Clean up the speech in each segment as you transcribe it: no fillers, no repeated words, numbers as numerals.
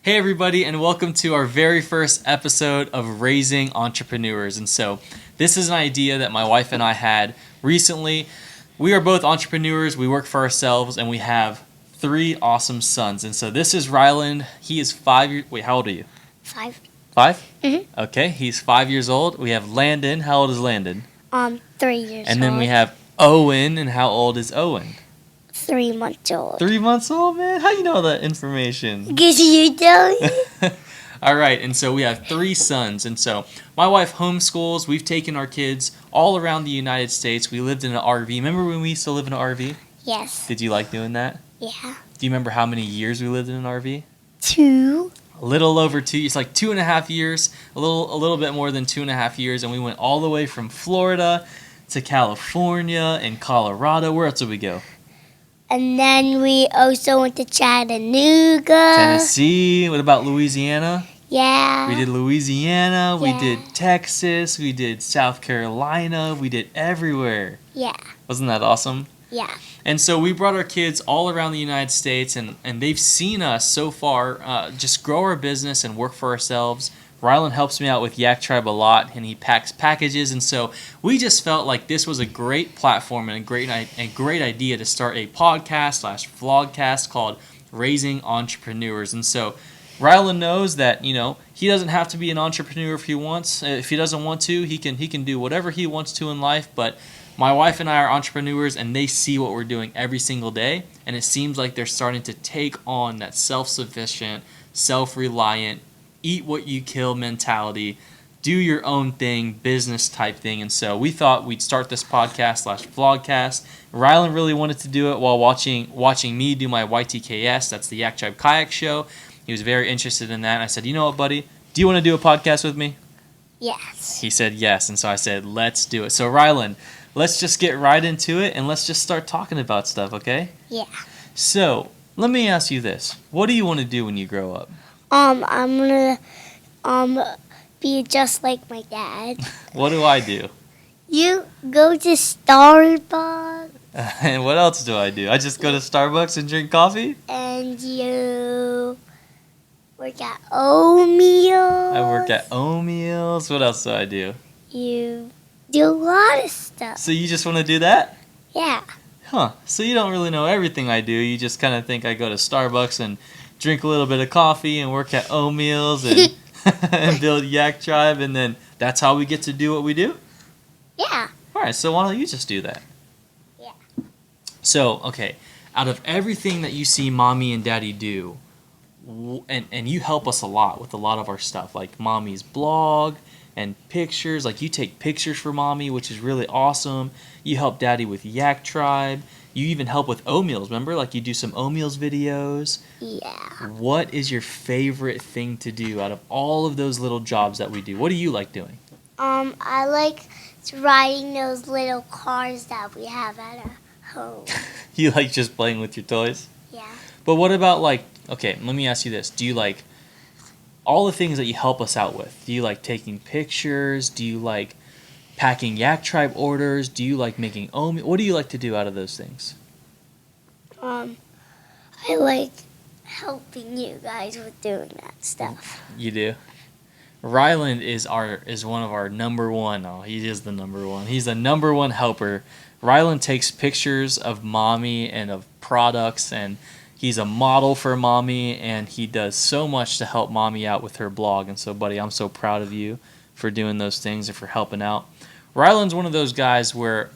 Hey everybody, and welcome to our very first episode of Raising Entrepreneurs. And so this is an idea that my wife and I had recently. We are both entrepreneurs, we work for ourselves, and we have 3 awesome sons. And so this is Ryland. He is 5 years... Wait, how old are you? 5. 5? Mm-hmm. Okay, he's 5 years old. We have Landon. How old is Landon? 3 years old. And then we have Owen. And how old is Owen? 3 months old. 3 months old, man? How you know that information? Because you tell me. All right, and so we have 3 sons. And so my wife homeschools. We've taken our kids all around the United States. We lived in an RV. Remember when we used to live in an RV? Yes. Did you like doing that? Yeah. Do you remember how many years we lived in an RV? 2. A little over 2. It's like 2.5 years, a little bit more than 2.5 years. And we went all the way from Florida to California and Colorado. Where else did we go? And then we also went to Chattanooga. Tennessee. What about Louisiana? Yeah. We did Louisiana. We Yeah. did Texas. We did South Carolina. We did everywhere. Yeah. Wasn't that awesome? Yeah. And so we brought our kids all around the United States, and they've seen us so far just grow our business and work for ourselves. Ryland helps me out with Yak Tribe a lot, and he packs packages. And so we just felt like this was a great platform and a great idea to start a podcast/vlogcast called Raising Entrepreneurs. And so Ryland knows that he doesn't have to be an entrepreneur if he wants. If he doesn't want to, he can do whatever he wants to in life. But my wife and I are entrepreneurs, and they see what we're doing every single day, and it seems like they're starting to take on that self-sufficient, self-reliant, eat what you kill mentality, do your own thing, business type thing. And so we thought we'd start this podcast/vlogcast. Ryland really wanted to do it while watching me do my YTKS. That's the Yak Tribe Kayak Show. He was very interested in that. And I said, you know what, buddy? Do you want to do a podcast with me? Yes. He said yes. And so I said, let's do it. So Ryland, let's just get right into it, and let's just start talking about stuff, okay? Yeah. So let me ask you this. What do you want to do when you grow up? I'm gonna be just like my dad. What do I do? You go to Starbucks And what else do I do? I just go to Starbucks and drink coffee? and you work at O'Meal. I work at O'Meals. What else do I do? You do a lot of stuff. So you just want to do that? Yeah. Huh. So you don't really know everything I do. You just kind of think I go to Starbucks and drink a little bit of coffee and work at O'Meals and, and build Yak Tribe, and then that's how we get to do what we do? Yeah. All right, so why don't you just do that? Yeah. So, okay, out of everything that you see Mommy and Daddy do, and you help us a lot with a lot of our stuff, like Mommy's blog and pictures. Like, you take pictures for Mommy, which is really awesome. You help Daddy with Yak Tribe. You even help with O'Meals, remember? Like, you do some O'Meals videos. Yeah. What is your favorite thing to do out of all of those little jobs that we do? What do you like doing? I like riding those little cars that we have at our home. You like just playing with your toys? Yeah. But what about, like, okay, let me ask you this. Do you like all the things that you help us out with? Do you like taking pictures? Do you like packing Yak Tribe orders? Do you like making Omi? What do you like to do out of those things? I like helping you guys with doing that stuff. You do? Ryland is one of our number one. Oh, he is the number one. He's the number one helper. Ryland takes pictures of Mommy and of products, and he's a model for Mommy, and he does so much to help Mommy out with her blog. And so, buddy, I'm so proud of you for doing those things and for helping out. Ryland's one of those guys where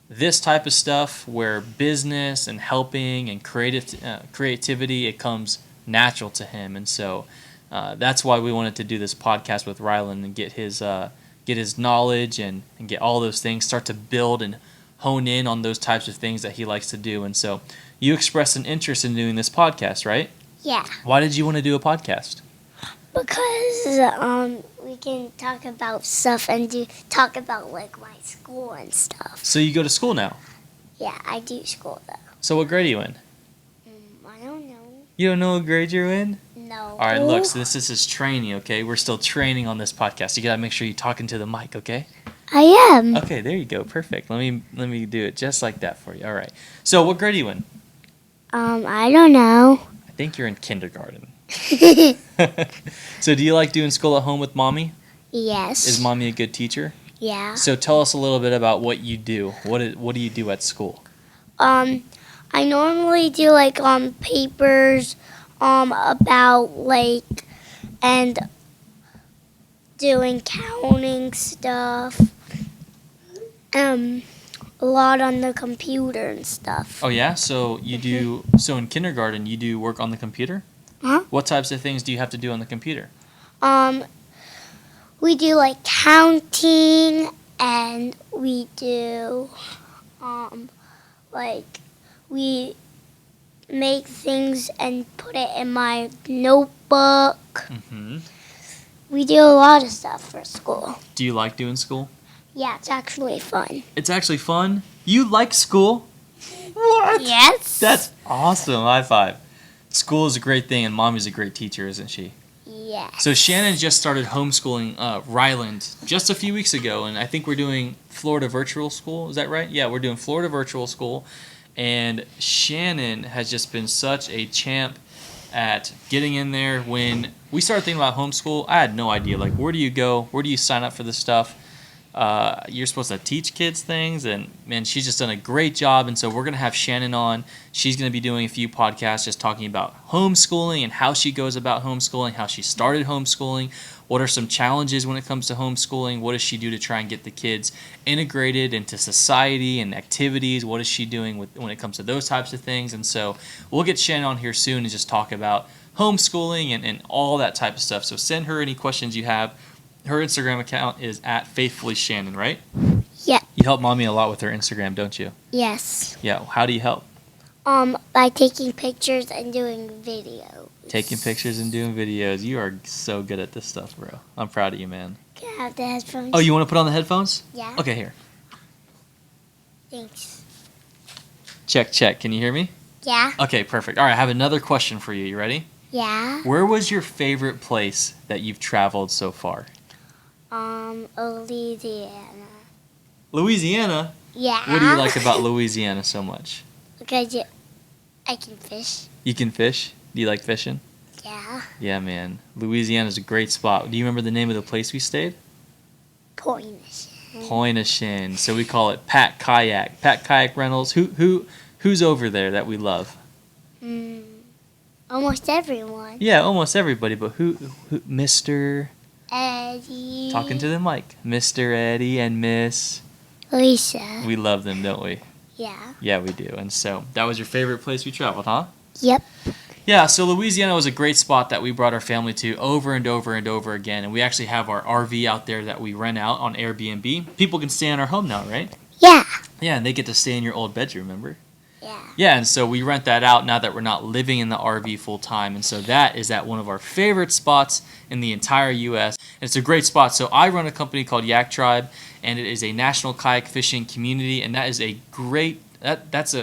this type of stuff, where business and helping and creativity, it comes natural to him. And so that's why we wanted to do this podcast with Ryland and get his knowledge and get all those things, start to build and hone in on those types of things that he likes to do. And so you expressed an interest in doing this podcast, right? Yeah. Why did you want to do a podcast? Because we can talk about stuff and talk about like my school and stuff. So you go to school now? Yeah, I do school though. So what grade are you in? I don't know. You don't know what grade you're in? No. All right, look, so this is his training, okay? We're still training on this podcast. You got to make sure you're talking to the mic, okay? I am. Okay, there you go. Perfect. Let me do it just like that for you. All right. So what grade are you in? I don't know. I think you're in kindergarten. So do you like doing school at home with mommy? Yes. Is mommy a good teacher? Yeah. So tell us a little bit about what you do. What do you do at school? I normally do like papers about like and doing counting stuff. A lot on the computer and stuff. Oh yeah, so you do. So in kindergarten, you do work on the computer. Huh? What types of things do you have to do on the computer? We do like counting, and we do like we make things and put it in my notebook. Mm-hmm. We do a lot of stuff for school. Do you like doing school? Yeah, it's actually fun. It's actually fun. You like school? What? Yes. That's awesome. High five. School is a great thing, and mommy's a great teacher, isn't she? Yes. So Shannon just started homeschooling Ryland just a few weeks ago, and I think we're doing Florida virtual school. Is that right? Yeah, we're doing Florida virtual school, and Shannon has just been such a champ at getting in there. When we started thinking about homeschool, I had no idea. Like, where do you go? Where do you sign up for this stuff? You're supposed to teach kids things, and man, she's just done a great job. And so we're gonna have Shannon on. She's gonna be doing a few podcasts just talking about homeschooling and how she goes about homeschooling, how she started homeschooling, what are some challenges when it comes to homeschooling, what does she do to try and get the kids integrated into society and activities, what is she doing when it comes to those types of things. And so we'll get Shannon on here soon and just talk about homeschooling and all that type of stuff. So send her any questions you have. Her Instagram account is @FaithfullyShannon, right? Yeah. You help mommy a lot with her Instagram, don't you? Yes. Yeah. How do you help? By taking pictures and doing videos. Taking pictures and doing videos. You are so good at this stuff, bro. I'm proud of you, man. Can I have the headphones? Oh, you want to put on the headphones? Yeah. Okay, here. Thanks. Check, check. Can you hear me? Yeah. Okay, perfect. All right, I have another question for you. You ready? Yeah. Where was your favorite place that you've traveled so far? Louisiana. Louisiana? Yeah. What do you like about Louisiana so much? Because I can fish. You can fish? Do you like fishing? Yeah. Yeah, man. Louisiana's a great spot. Do you remember the name of the place we stayed? Pointe-a-Shane. So we call it Pat Kayak. Pat Kayak Rentals. Who's over there that we love? Almost everyone. Yeah, almost everybody. But who Mr. Eddie. Talking to the mic. Mr. Eddie and Miss Lisa. We love them, don't we? Yeah. Yeah, we do. And so that was your favorite place we traveled, huh? Yep. Yeah, so Louisiana was a great spot that we brought our family to over and over and over again. And we actually have our RV out there that we rent out on Airbnb. People can stay in our home now, right? Yeah. Yeah, and they get to stay in your old bedroom, remember? Yeah. Yeah, and so we rent that out now that we're not living in the RV full time. And so that is at one of our favorite spots in the entire U.S. And it's a great spot. So I run a company called Yak Tribe, and it is a national kayak fishing community. And that is a great, it's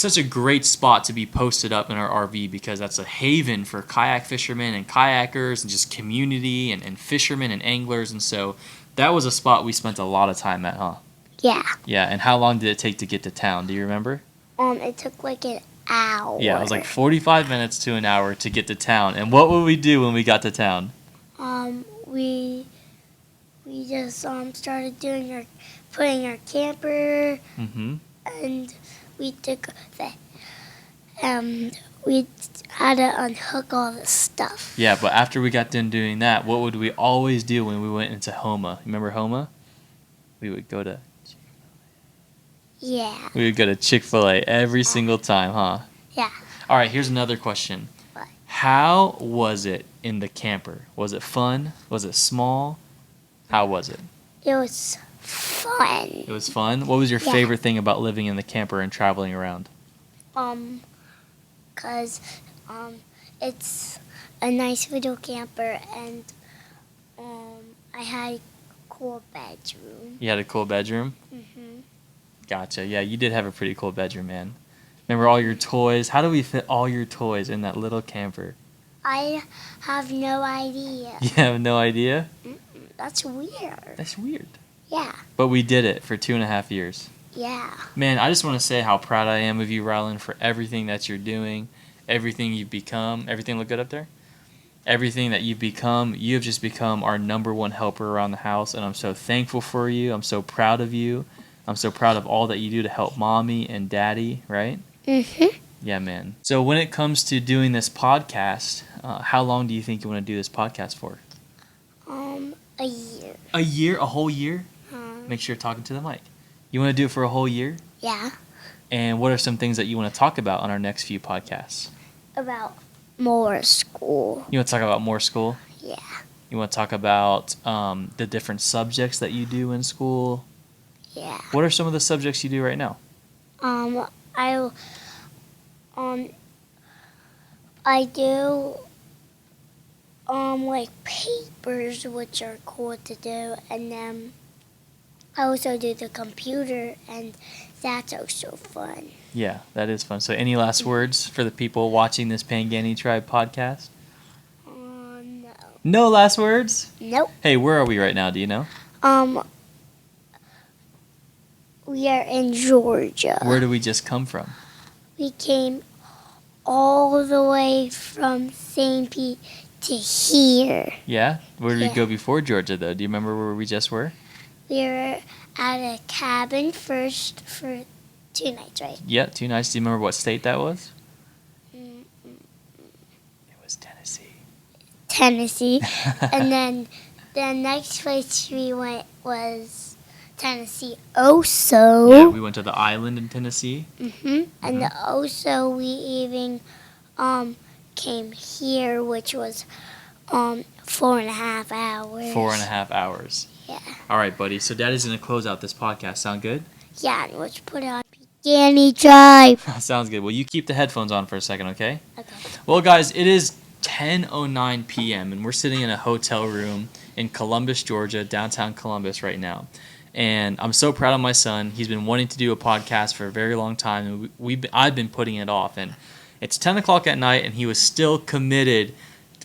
such a great spot to be posted up in our RV because that's a haven for kayak fishermen and kayakers and just community and fishermen and anglers. And so that was a spot we spent a lot of time at, huh? Yeah. Yeah, and how long did it take to get to town? Do you remember? It took like an hour. Yeah, it was like 45 minutes to an hour to get to town. And what would we do when we got to town? We just started putting our camper, and we took we had to unhook all the stuff. Yeah, but after we got done doing that, what would we always do when we went into Homa? Remember Homa? We would go to Yeah. We would go to Chick-fil-A every single time, huh? Yeah. All right, here's another question. What? How was it in the camper? Was it fun? Was it small? How was it? It was fun. It was fun? What was your favorite thing about living in the camper and traveling around? 'Cause it's a nice little camper, and I had a cool bedroom. You had a cool bedroom? Mhm. Gotcha. Yeah, you did have a pretty cool bedroom, man. Remember all your toys? How do we fit all your toys in that little camper? I have no idea. You have no idea? That's weird. That's weird. Yeah. But we did it for 2.5 years. Yeah. Man, I just want to say how proud I am of you, Ryland, for everything that you're doing. everything you've become. Everything look good up there? Everything that you've become, you have just become our number one helper around the house, and I'm so thankful for you. I'm so proud of you. I'm so proud of all that you do to help mommy and daddy, right? Mm-hmm. Yeah, man. So when it comes to doing this podcast, how long do you think you want to do this podcast for? A year. A year? A whole year? Um, Make sure you're talking to the mic. You want to do it for a whole year? yeah. And what are some things that you want to talk about on our next few podcasts? About more school. You want to talk about more school? Yeah. You want to talk about the different subjects that you do in school? Yeah. What are some of the subjects you do right now? I do like papers, which are cool to do, and then I also do the computer, and that's also fun. Yeah, that is fun. So any last words for the people watching this Pangani Tribe podcast? No. No last words? Nope. Hey, where are we right now? Do you know? We are in Georgia. Where did we just come from? We came all the way from St. Pete to here. Yeah? Where did we Yeah. go before Georgia, though? Do you remember where we just were? We were at a cabin first for 2 nights, right? Yeah, 2 nights. Do you remember what state that was? Mm-mm. It was Tennessee. Tennessee. And then the next place we went was Tennessee also. Yeah, we went to the island in Tennessee. And also we even came here, which was 4.5 hours. 4.5 hours. Yeah. All right, buddy. So Daddy's going to close out this podcast. Sound good? Yeah, and let's put it on Pangani Drive. Sounds good. Well, you keep the headphones on for a second, okay? Okay. Well, guys, it is 10:09 p.m. and we're sitting in a hotel room in Columbus, Georgia, downtown Columbus right now. And I'm so proud of my son. He's been wanting to do a podcast for a very long time, and I've been putting it off. And it's 10 o'clock at night, and he was still committed.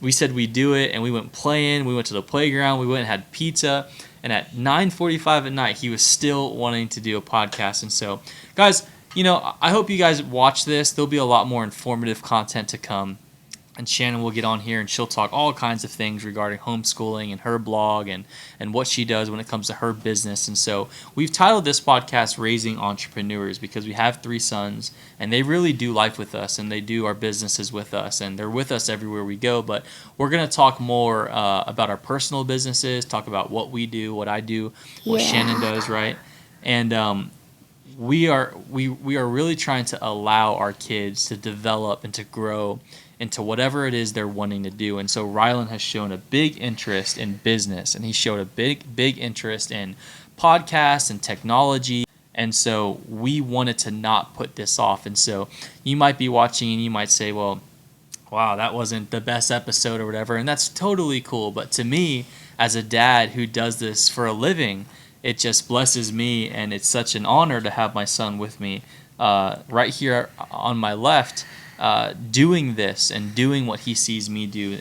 We said we'd do it, and we went playing. We went to the playground. We went and had pizza. And at 9:45 at night, he was still wanting to do a podcast. And so, guys, I hope you guys watch this. There'll be a lot more informative content to come. And Shannon will get on here and she'll talk all kinds of things regarding homeschooling and her blog and what she does when it comes to her business. And so we've titled this podcast Raising Entrepreneurs because we have 3 sons and they really do life with us and they do our businesses with us and they're with us everywhere we go. But we're going to talk more about our personal businesses, talk about what we do, what I do, what Shannon does, right? And we are really trying to allow our kids to develop and to grow into whatever it is they're wanting to do. And so Ryland has shown a big interest in business, and he showed a big interest in podcasts and technology. And so we wanted to not put this off. And so you might be watching and you might say, well, wow, that wasn't the best episode or whatever. And that's totally cool. But to me, as a dad who does this for a living, it just blesses me. And it's such an honor to have my son with me right here on my left, doing this and doing what he sees me do.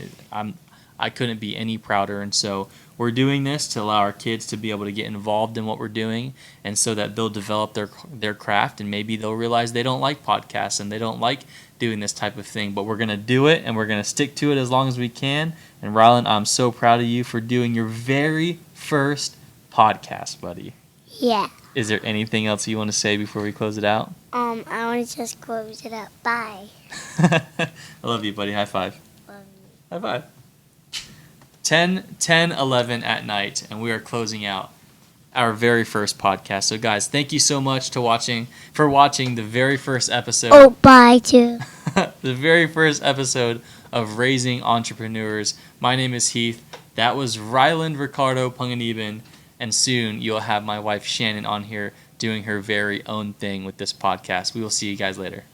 I couldn't be any prouder. And so we're doing this to allow our kids to be able to get involved in what we're doing, and so that they'll develop their craft, and maybe they'll realize they don't like podcasts and they don't like doing this type of thing. But we're going to do it, and we're going to stick to it as long as we can. And Ryland, I'm so proud of you for doing your very first podcast, buddy. Yeah. Is there anything else you want to say before we close it out? I want to just close it up. Bye. I love you, buddy. High five. Love you. High five. 10:11 at night, and we are closing out our very first podcast. So, guys, thank you so much for watching the very first episode. Oh, bye, too. The very first episode of Raising Entrepreneurs. My name is Heath. That was Ryland Ricardo Pangani, and soon you'll have my wife Shannon on here doing her very own thing with this podcast. We will see you guys later.